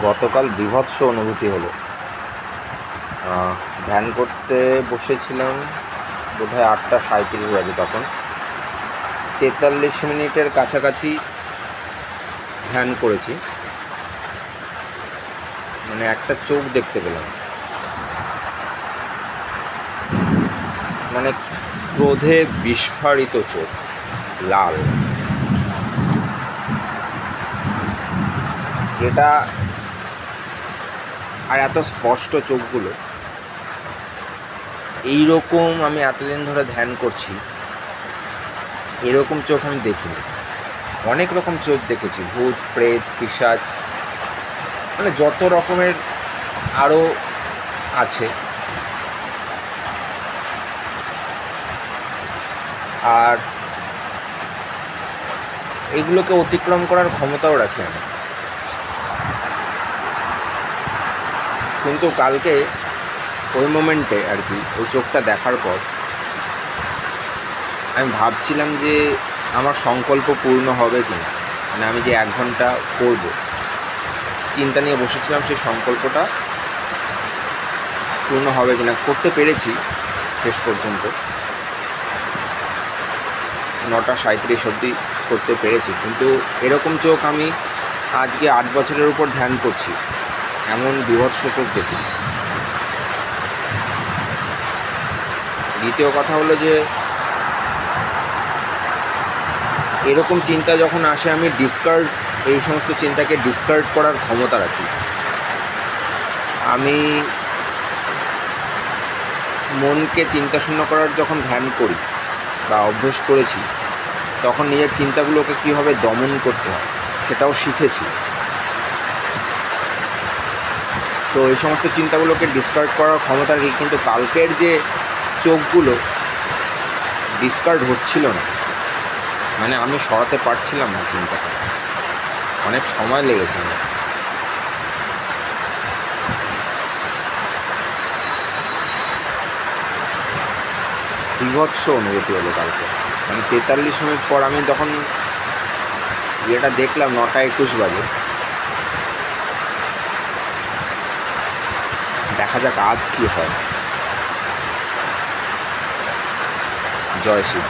গতকাল বীভৎস অনুভূতি হলো। ধ্যান করতে বসেছিলাম বোধহয় 8:37 বাজে, তখন 43 মিনিটের কাছাকাছি ধ্যান করেছি। মানে একটা চোখ দেখতে পেলাম, মানে ক্রোধে বিস্ফারিত চোখ, লাল। এটা আর এত স্পষ্ট চোখগুলো, এইরকম আমি এতদিন ধরে ধ্যান করছি, এরকম চোখ আমি দেখিনি। অনেক রকম চোখ দেখেছি, ভূত, প্রেত, পিশাচ, মানে যত রকমের আরও আছে। আর এগুলোকে অতিক্রম করার ক্ষমতাও রাখি আমি। কিন্তু কালকে ওই মোমেন্টে আর কি, ওই চোখটা দেখার পর আমি ভাবছিলাম যে আমার সংকল্প পূর্ণ হবে কি না। মানে আমি যে 1 ঘন্টা করবো, চিন্তা নিয়ে বসেছিলাম, সেই সংকল্পটা পূর্ণ হবে কি না। করতে পেরেছি শেষ পর্যন্ত, 9:37 অবধি করতে পেরেছি। কিন্তু এরকম চোখ আমি আজকে 8 বছরের উপর ধ্যান করছি, এমন বীভৎস চোখ দেখি। দ্বিতীয় কথা হলো যে এরকম চিন্তা যখন আসে, আমি এই সমস্ত চিন্তাকে ডিসকার্ড করার ক্ষমতা রাখি। আমি মনকে চিন্তাশূন্য করার যখন ধ্যান করি বা অভ্যেস করেছি, তখন নিজের চিন্তাগুলোকে কীভাবে দমন করতে হয় সেটাও শিখেছি। তো এই সমস্ত চিন্তাগুলোকে ডিসকার্ড করার ক্ষমতা রাখি। কিন্তু কালকের যে চোখগুলো ডিসকার্ড হচ্ছিল না, মানে আমি সরাতে পারছিলাম না চিন্তাটা, অনেক সময় লেগেছে আমার। বীভৎস অনুভূতি হলো কালকে। মানে 43 মিনিট পর আমি যখন এটা দেখলাম, 9:21 বাজে। দেখা যাক আজ কি হয়। জয় শিব।